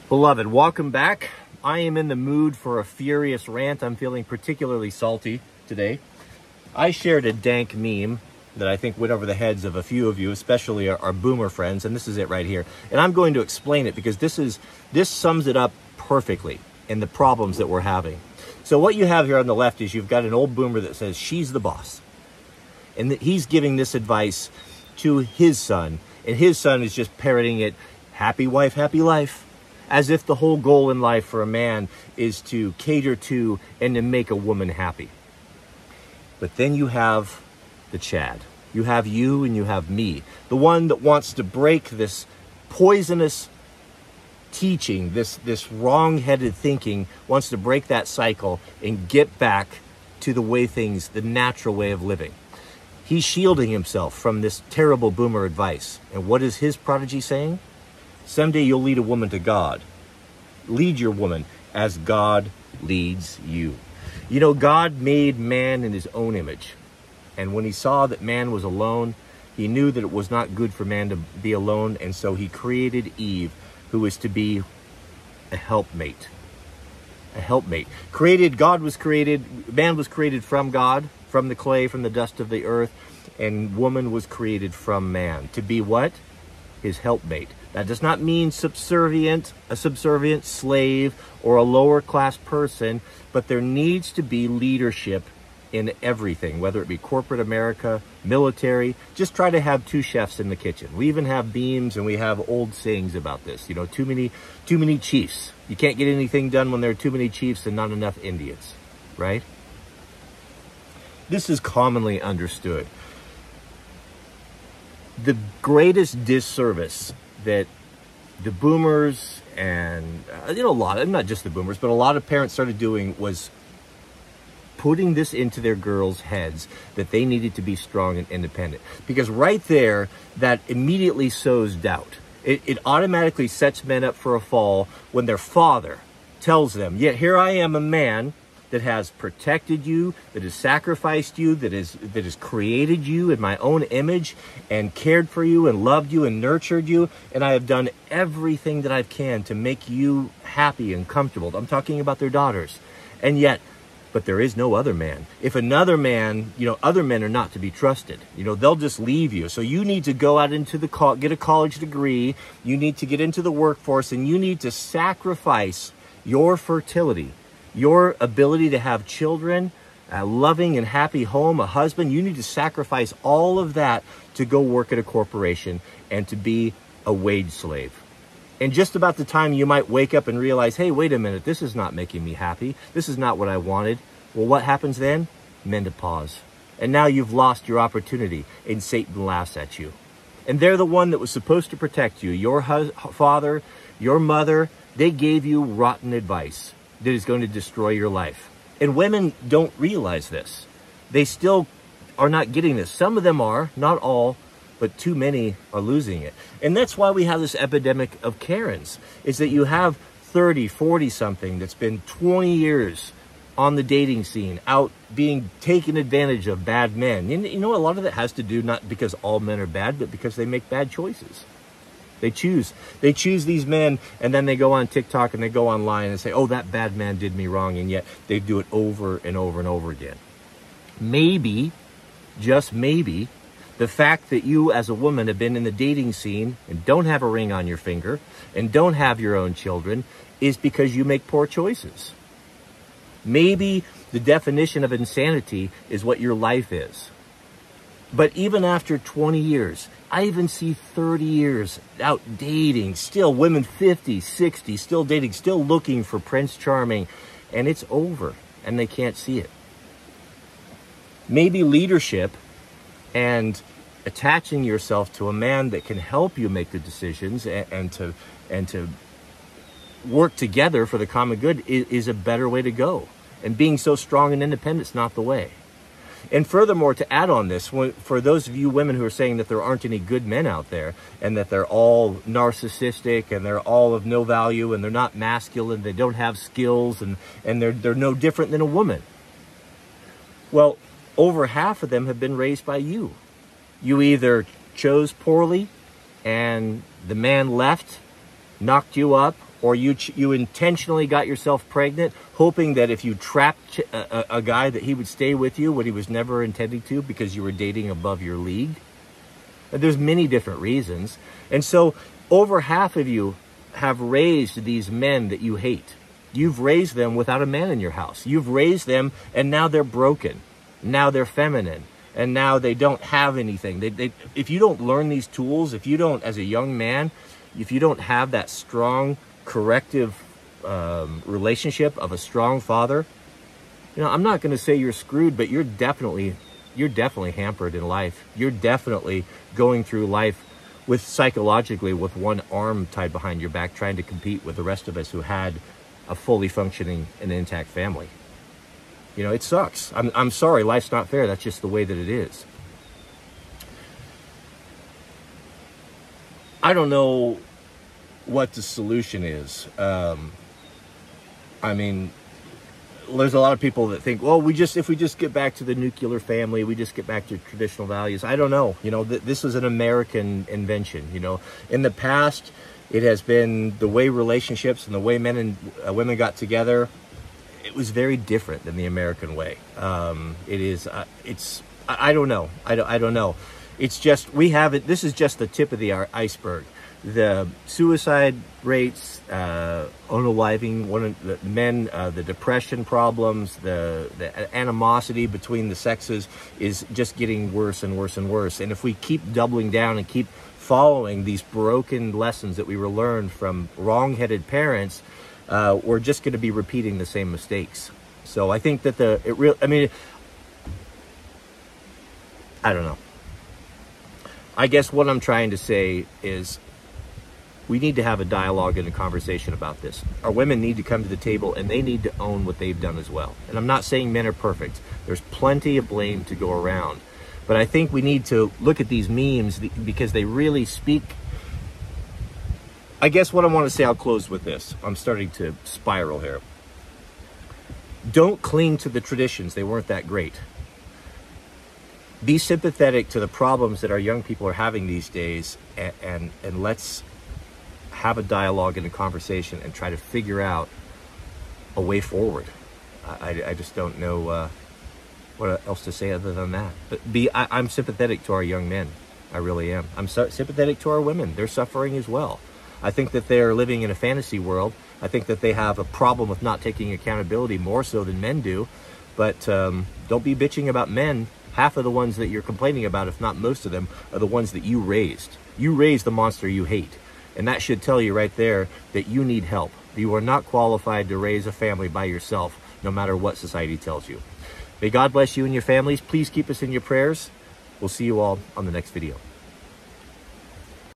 Beloved, welcome back. I am in the mood for a furious rant. I'm feeling particularly salty today. I shared a dank meme that I think went over the heads of a few of you, especially our boomer friends, and this is it right here. And I'm going to explain it because this sums it up perfectly in the problems that we're having. So what you have here on the left is you've got an old boomer that says she's the boss. And he's giving this advice to his son, and his son is just parroting it, happy wife, happy life. As if the whole goal in life for a man is to cater to and to make a woman happy. But then you have the Chad. You have you and you have me. The one that wants to break this poisonous teaching, this wrong-headed thinking, wants to break that cycle and get back to the way things, the natural way of living. He's shielding himself from this terrible boomer advice. And what is his prodigy saying? Someday you'll lead a woman to God. Lead your woman as God leads you. You know, God made man in his own image. And when he saw that man was alone, he knew that it was not good for man to be alone. And so he created Eve, who was to be a helpmate. A helpmate. Man was created from God, from the clay, from the dust of the earth. And woman was created from man. To be what? His helpmate. That does not mean a subservient slave or a lower class person, but there needs to be leadership in everything, whether it be corporate America, military. Just try to have two chefs in the kitchen. We even have memes and we have old sayings about this. You know, too many chiefs. You can't get anything done when there are too many chiefs and not enough Indians, right? This is commonly understood. The greatest disservice that the boomers and, not just the boomers, but a lot of parents started doing was putting this into their girls' heads that they needed to be strong and independent. Because right there, that immediately sows doubt. It automatically sets men up for a fall when their father tells them, yet here I am, a man that has protected you, that has sacrificed you, that has created you in my own image and cared for you and loved you and nurtured you. And I have done everything that I can to make you happy and comfortable. I'm talking about their daughters. And yet, but there is no other man. If another man, other men are not to be trusted. They'll just leave you. So you need to go out into get a college degree. You need to get into the workforce, and you need to sacrifice your fertility, your ability to have children, a loving and happy home, a husband. You need to sacrifice all of that to go work at a corporation and to be a wage slave. And just about the time you might wake up and realize, hey, wait a minute, this is not making me happy. This is not what I wanted. Well, what happens then? Menopause. And now you've lost your opportunity, and Satan laughs at you. And they're the one that was supposed to protect you. Your father, your mother, they gave you rotten advice that is going to destroy your life. And women don't realize this. They still are not getting this. Some of them are, not all, but too many are losing it. And that's why we have this epidemic of Karens, is that you have 30, 40-something that's been 20 years on the dating scene, out being taken advantage of bad men. A lot of that has to do not because all men are bad, but because they make bad choices. They choose these men, and then they go on TikTok and they go online and say, oh, that bad man did me wrong, and yet they do it over and over and over again. Maybe, just maybe, the fact that you as a woman have been in the dating scene and don't have a ring on your finger and don't have your own children is because you make poor choices. Maybe the definition of insanity is what your life is. But even after 20 years, I even see 30 years out dating, still women 50, 60, still dating, still looking for Prince Charming, and it's over, and they can't see it. Maybe leadership and attaching yourself to a man that can help you make the decisions and to work together for the common good is a better way to go. And being so strong and independent is not the way. And furthermore, to add on this, for those of you women who are saying that there aren't any good men out there and that they're all narcissistic and they're all of no value and they're not masculine, they don't have skills and they're no different than a woman. Well, over half of them have been raised by you. You either chose poorly and the man left, knocked you up, or you intentionally got yourself pregnant, hoping that if you trapped a guy that he would stay with you when he was never intending to because you were dating above your league. There's many different reasons. And so over half of you have raised these men that you hate. You've raised them without a man in your house. You've raised them, and now they're broken. Now they're feminine. And now they don't have anything. If you don't learn these tools, if you don't, as a young man, if you don't have that strong corrective relationship of a strong father, you know, I'm not going to say you're screwed, but you're definitely hampered in life. You're definitely going through life psychologically with one arm tied behind your back, trying to compete with the rest of us who had a fully functioning and intact family. You know, it sucks. I'm sorry, life's not fair. That's just the way that it is. I don't know what the solution is. I mean, there's a lot of people that think, well, if we just get back to the nuclear family, we just get back to traditional values. I don't know. You know, this is an American invention. You know, in the past, it has been the way relationships and the way men and women got together. It was very different than the American way. I don't know. I don't know. It's just, this is just the tip of the iceberg. The suicide rates, unaliving the men, the depression problems, the animosity between the sexes is just getting worse and worse and worse. And if we keep doubling down and keep following these broken lessons that we were learned from wrong-headed parents, we're just going to be repeating the same mistakes. So I think that I don't know. I guess what I'm trying to say is we need to have a dialogue and a conversation about this. Our women need to come to the table, and they need to own what they've done as well. And I'm not saying men are perfect. There's plenty of blame to go around. But I think we need to look at these memes because they really speak. I guess what I want to say, I'll close with this. I'm starting to spiral here. Don't cling to the traditions. They weren't that great. Be sympathetic to the problems that our young people are having these days, and let's have a dialogue and a conversation and try to figure out a way forward. I just don't know what else to say other than that. But I'm sympathetic to our young men. I really am. I'm sympathetic to our women. They're suffering as well. I think that they're living in a fantasy world. I think that they have a problem with not taking accountability more so than men do. But don't be bitching about men. Half of the ones that you're complaining about, if not most of them, are the ones that you raised. You raised the monster you hate. And that should tell you right there that you need help. You are not qualified to raise a family by yourself, no matter what society tells you. May God bless you and your families. Please keep us in your prayers. We'll see you all on the next video.